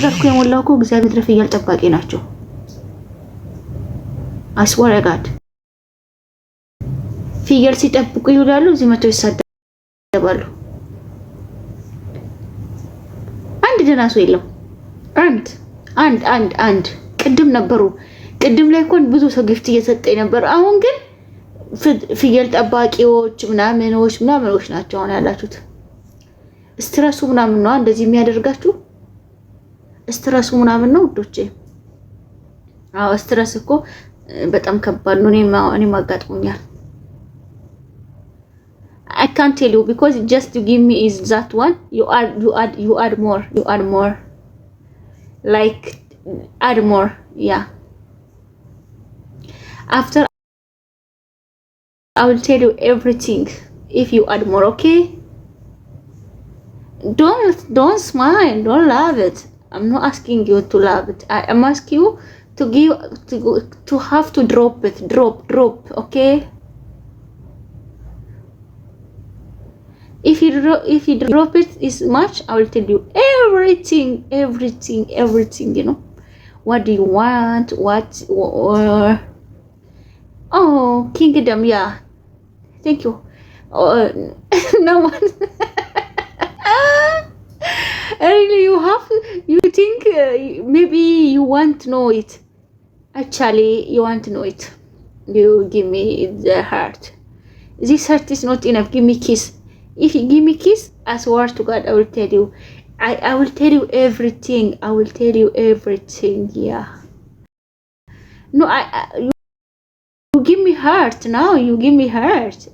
እያልኩ የሞላው እኮ እግዚአብሔር ፍየል ጠባቂ ናቸው። አስወረጋድ ፍየል ሲጠብቁ ይውላሉ፣ እዚህ መተው ይሳደባሉ። አንድ ደህና ሰው የለም። አንድ ቅድም ነበሩ። ቅድም ላይ እንኳን ብዙ ሰው ጊፍት እየሰጠኝ ነበር። አሁን ግን ፍየል ጠባቂዎች ምናምኖች ናቸው አሁን ያላችሁት። ስትረሱ ምናምን ነው እንደዚህ የሚያደርጋችሁ። ስትረሱ ምናምን ነው ውዶቼ። አዎ ስትረስ እኮ በጣም ከባድ ነው። እኔም አጋጥሞኛል። I can't tell you because just to give me is that one you add more like add more, yeah. After I will tell you everything if you add more, okay? Don't smile, don't love it. I'm not asking you to love it. I'm asking you to have to drop it, drop, okay? If you drop it is much, I will tell you everything, you know. What do you want? Oh, kingdom, yeah. Thank you. No one. Really, you think maybe you want to know it. Actually, you want to know it. You give me the heart. This heart is not enough. Give me kiss. If you give me kiss, I swear to God, I will tell you. I will tell you everything. I will tell you everything. Yeah. No, you give me heart now. You give me heart.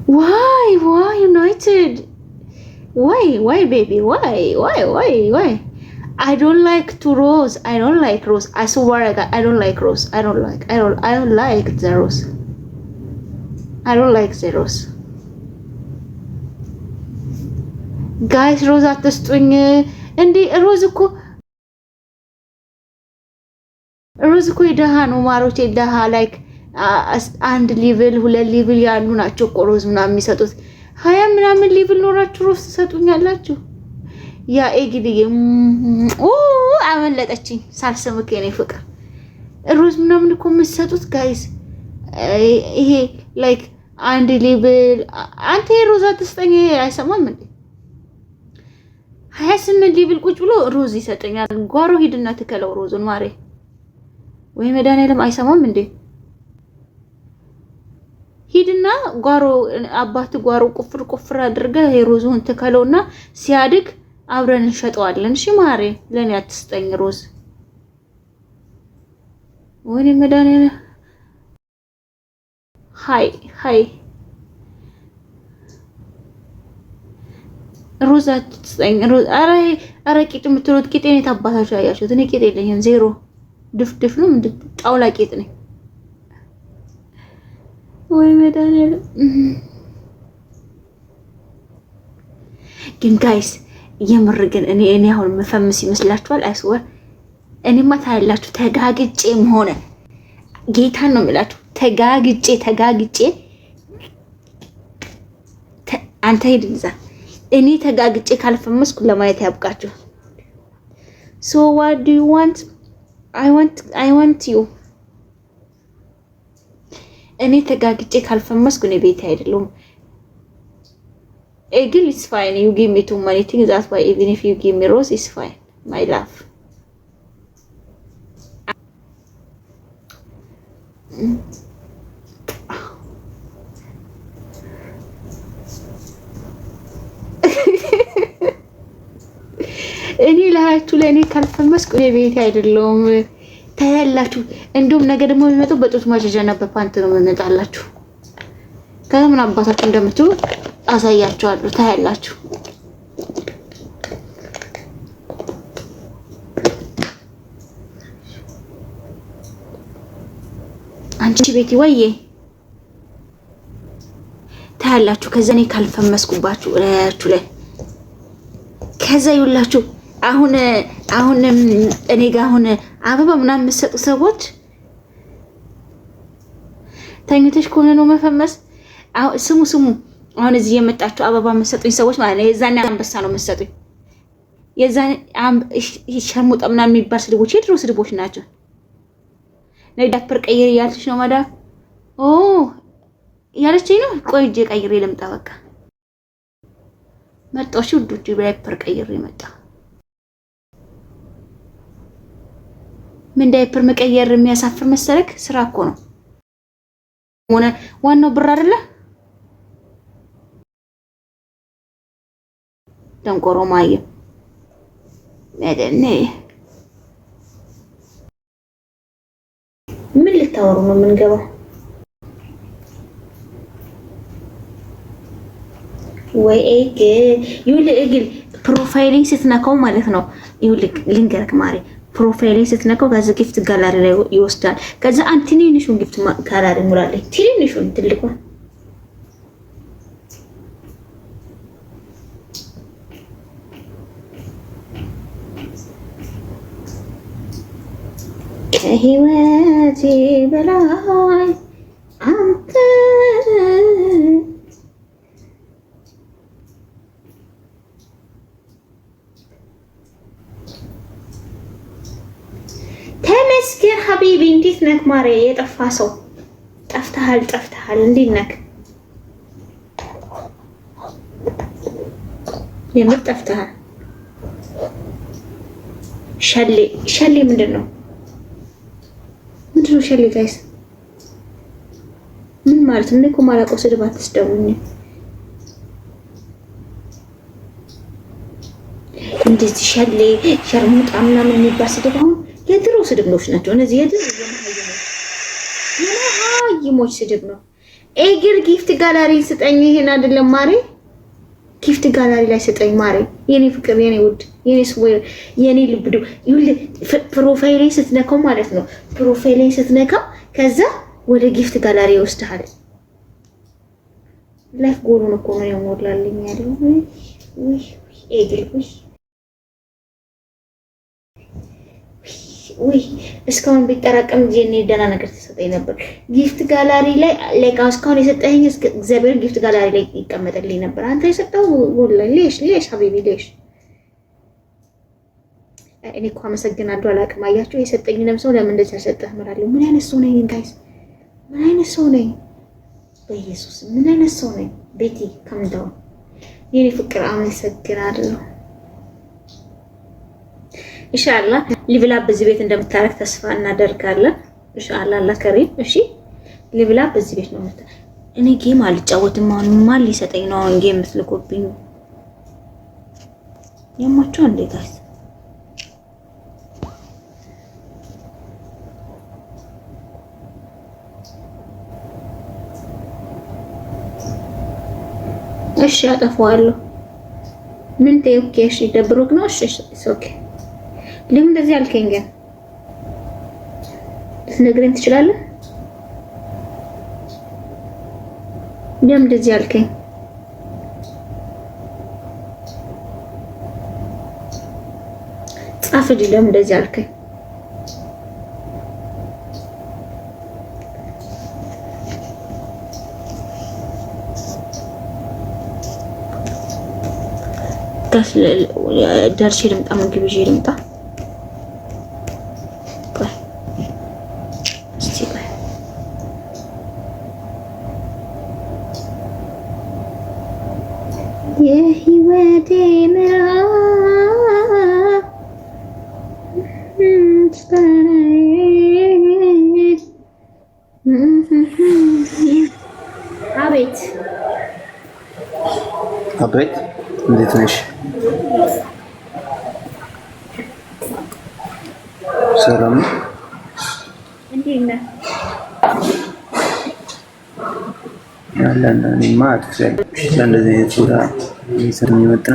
Why United? Why baby? Why? I don't like to rose. I don't like rose. I swear God, I don't like rose. I don't like the rose. I don't like the rose. Guys, rose አትስጡኝ እንዴ! ሮዝ እኮ የደሃ ነው ማሮቼ፣ ደሃ ላይክ አንድ ሌቭል ሁለት ሌቭል ያሉ ናቸው እኮ ሮዝ ምናምን የሚሰጡት። 20 ምናምን ሌቭል ኖራችሁ ሮዝ ትሰጡኛላችሁ? ያ ኤግዲዬ አመለጠችኝ ሳልሰምክ የኔ ፍቅር። ሮዝ ምናምን እኮ የምትሰጡት ጋይስ ይሄ ላይክ አንድ ሌቭል። አንተ ሮዝ አትስጠኝ አይሰማም እንዴ? 28 ሌቭል ቁጭ ብሎ ሮዝ ይሰጠኛል። ጓሮ ሂድና ትከለው ሮዙን ማሬ። ወይ መድኃኒዓለም አይሰማም እንዴ? ሂድና ጓሮ አባት ጓሮ ቁፍር አድርገህ የሮዙን ትከለውና ሲያድግ አብረን እንሸጠዋለን። እሺ ማሬ፣ ለኔ አትስጠኝ ሮዝ። ወይ መድኃኒዓለም ሃይ ሮዝ አትስጠኝ ሮዝ። አረ ቂጥ የምትሉት ቂጤን የታባታችሁ ያያችሁት? እኔ ቂጥ የለኝም፣ ዜሮ ድፍድፍ ነው። ምንድን ጣውላ ቂጥ ነኝ። ወይ መድኃኒዓለም ግን ጋይስ የምር ግን እኔ አሁን መፈምስ ይመስላችኋል? አይስወር እኔማ ታያላችሁ። ተጋግጬም ሆነ ጌታን ነው የምላችሁ። ተጋግጬ አንተ ሄድንዛ እኔ ተጋግጬ ካልፈመስኩ ለማየት ያብቃችሁ። So what do you want? I want you. እኔ ተጋግጬ ካልፈመስኩ እኔ ቤት አይደለም። Egil is fine. You give me too many things. That's why even if you give me rose, it's fine. My love. እኔ ለሃያችሁ ለኔ ካልፈመስኩ እኔ ቤት አይደለም። ታያላችሁ። እንደውም ነገ ደግሞ የሚመጣው በጡት ማጀጃና በፓንት ነው የምንጣላችሁ። ከምን አባታችሁ እንደምትሉ አሳያችኋለሁ። ታያላችሁ። አንቺ ቤቲ ወዬ ታያላችሁ። ከዛ እኔ ካልፈመስኩባችሁ እላያችሁ ላይ ከዛ ይውላችሁ። አሁን እኔ ጋር አሁን አበባ ምናምን የምትሰጡ ሰዎች ተኝተሽ ከሆነ ነው መፈመስ። አሁን ስሙ አሁን እዚህ የመጣችሁ አበባ መሰጡኝ ሰዎች ማለት ነው። የዛኔ አንበሳ ነው መሰጡኝ። የዛኔ ሸርሙጣ ምናምን የሚባል ስድቦች የድሮ ስድቦች ናቸው። ዳይፐር ቀይሬ እያለች ነው ማዳም። ኦ ያለችኝ ነው። ቆይ እጄ ቀይሬ ልምጣ። በቃ መጣሁ። ውዶች ዳይፐር ቀይሬ መጣ። ምን ዳይፐር መቀየር የሚያሳፍር መሰለክ? ስራ እኮ ነው ሆነ። ዋናው ብር አይደለ? ደንቆሮ ማየ መደኔ ምን ልታወሩ ነው የምንገባው? ወይ እግል ፕሮፋይሊንግ ስትነካው ማለት ነው። ይኸውልህ ልንገርክ ማሪ፣ ፕሮፋይሊንግ ስትነካው ከዛ ጊፍት ጋላሪ ላይ ይወስዳል። ከዛ አንተ ትንንሹን ጊፍት ጋላሪ ሙላለች። ትንንሹን ትልቁን ከህይወቴ በላይ አንተ ተመስገን ሀቢቢ። እንዴት ነህ ማሬ? የጠፋ ሰው ጠፍተሃል። እንዴት ነህ? የምር ጠፍተሃል። ሸሌ ምንድን ነው ሸሌ? ጋይስ ምን ማለት ነው? እኮ ማላውቀው ስድብ አትስደቡኝ። እንደዚህ ሸርሙጣ ምናምን የሚባል ስድብ አሁን የድሮ ስድቦች ናቸው እነዚህ። የድሮ የመሃይሞች ስድብ ነው። ኤግር ጊፍት ጋላሪ ስጠኝ። ይሄን አይደለም ማሬ፣ ጊፍት ጋላሪ ላይ ስጠኝ ማሬ። የኔ ፍቅር፣ የኔ ውድ፣ የኔ ስወይ፣ የኔ ልብዱ ይሁን። ፕሮፋይል ስትነካው ማለት ነው። ፕሮፋይል ስትነካው ከዛ ወደ ጊፍት ጋላሪ ይወስድሃል። ላይፍ ጎሉን እኮ ነው የሞላልኝ ያለው። ኤግር እስካሁን ቢጠራቀም ጄኔ ደህና ነገር ተሰጠኝ ነበር። ጊፍት ጋላሪ ላይ ለቃው እስካሁን የሰጠኸኝ እግዚአብሔር ጊፍት ጋላሪ ላይ ይቀመጥልኝ ነበር። አንተ የሰጠው ወላሂ ሌሽ ሀቢቢ ሌሽ። እኔ እኮ አመሰግናለሁ። አላውቅም። አያችሁ የሰጠኝንም ሰው ለምን እንደዚህ አልሰጠህ እምላለሁ። ምን አይነት ሰው ነኝ ጋይስ? ምን አይነት ሰው ነኝ? በኢየሱስ ምን አይነት ሰው ነኝ? ቤቲ ከምንታው የኔ ፍቅር አመሰግናለሁ። ኢንሻአላህ ሊብላ በዚህ ቤት እንደምታረክ ተስፋ እናደርጋለን። ኢንሻአላህ አላህ ከሪም። እሺ ሊብላ በዚህ ቤት ነው ማለት። እኔ ጌም አልጫወትም። አሁን ማን ሊሰጠኝ ነው? አሁን ጌም ምትልኮብኝ የማቸው እንዴ ጋይስ? እሺ አጠፋዋለሁ። ምን ኦኬ። እሺ ደብሮክ ነው? እሺ ኦኬ። ለምን እንደዚህ አልከኝ? ግን ልትነግረኝ ትችላለህ? ለምን እንደዚህ አልከኝ? ጻፍልኝ። ለምን እንደዚህ አልከኝ? ደርሼ ልምጣ፣ ምግብ ይዤ ልምጣ። የህይወቴ አቤት አቤት፣ እንዴት ነሽ? ሰላም ነው? እንዴት ነህ? ያለና እኔማ አትፈልግሽ እንደዚህ አይነት ቦታ ይሰር የሚመጣ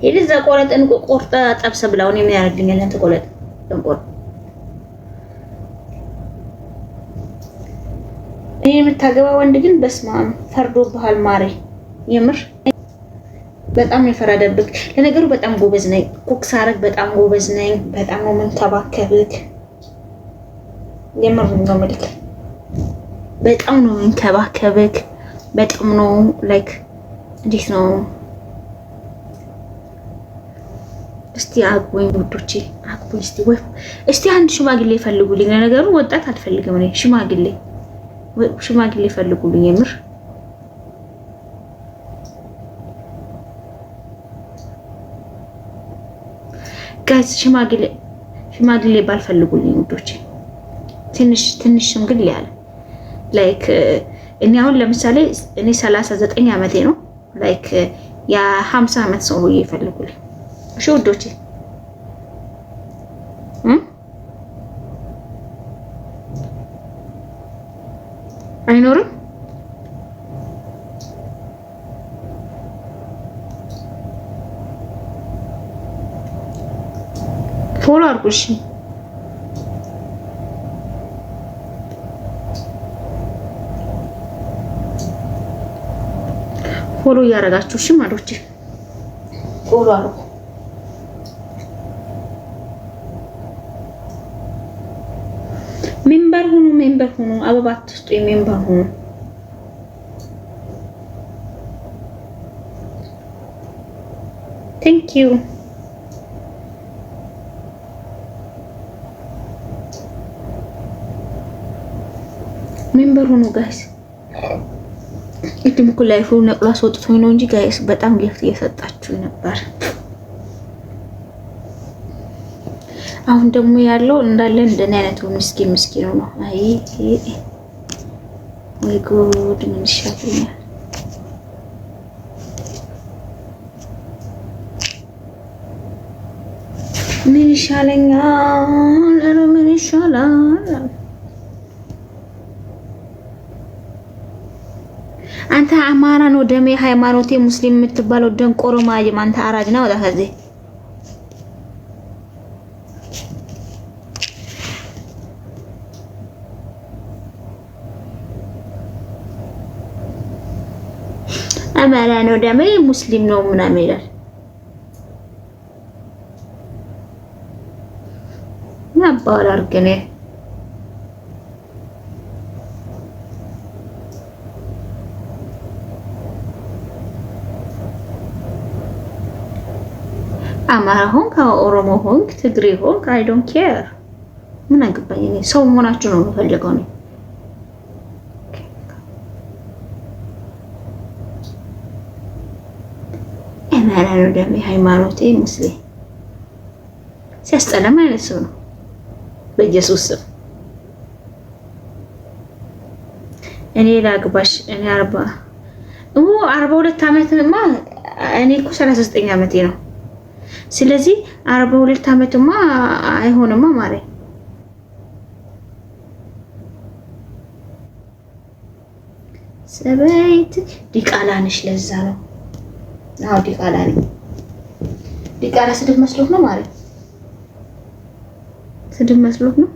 ይልዛ ቆረጠን ቆርጣ ጠብሰ ብላው ነው የሚያደርግልኝ። አንተ ቆረጥ ደንቆር እኔ የምታገባ ወንድ ግን በስማም ፈርዶብሃል ማሬ። የምር በጣም የፈረደብክ። ለነገሩ በጣም ጎበዝ ነኝ፣ ኩክ ሳረግ በጣም ጎበዝ ነኝ። በጣም ነው መንከባከብክ። የምር ነው መልክ በጣም ነው እንከባከበክ በጣም ነው ላይክ እንዴት ነው እስቲ አግቡኝ ውዶቼ አግቡኝ እስቲ አንድ ሽማግሌ ፈልጉልኝ ለነገሩ ወጣት አልፈልግም እኔ ሽማግሌ ፈልጉልኝ የምር ጋይስ ሽማግሌ ባልፈልጉልኝ ውዶቼ ትንሽ ሽምግል ያለ ላይክ እኔ አሁን ለምሳሌ እኔ 39 ዓመቴ ነው ላይክ ያ 50 ዓመት ሰው ይፈልጉልኝ እሺ ውዶቼ አይኖርም ፎሎ አድርጉሽ ፎሎ ያረጋችሁ እሺ ማዶች ፎሎ አድርጉ ሜምበር ሁኑ አበባ አትስጡ ሜምበር ሁኑ ቴንክ ዩ ሜምበር ሁኑ ጋይስ እድም ኩል ላይፉ ነቅሎ አስወጥቶኝ ነው እንጂ ጋይስ በጣም ጊፍት እየሰጣችሁ ነበር አሁን ደግሞ ያለው እንዳለ እንደኔ አይነቱ ምስኪን ነው አይ ወይ ጉድ ምን ይሻለኛል ምን ይሻላል አንተ አማራ ነው ደሜ ሃይማኖቴ ሙስሊም የምትባለው ደንቆሮ ማየም አንተ አራጅ ነው ወዳከዚ አማራ ነው ደሜ ሙስሊም ነው ምናምን ይላል ማባል አርገኔ አማራ ሆንክ ኦሮሞ ሆንክ ትግሬ ሆንክ አይ ዶንት ኬር ምን አገባኝ እኔ ሰው መሆናችሁ ነው የምፈልገው ነው አማራ ነው ደሜ ሃይማኖቴ ሙስሊም ሲያስጠላ ማለት ሰው ነው በኢየሱስ ስም እኔ ላግባሽ እኔ 42 ዓመትማ እኔ እኮ 39 ዓመቴ ነው ስለዚህ 42 ዓመትማ አይሆንማ ማለት ሰበይት ዲቃላንሽ ለዛ ነው አው ዲቃላኒ ዲቃላ ስድብ መስሎት ነው ማለት ስድብ መስሎት ነው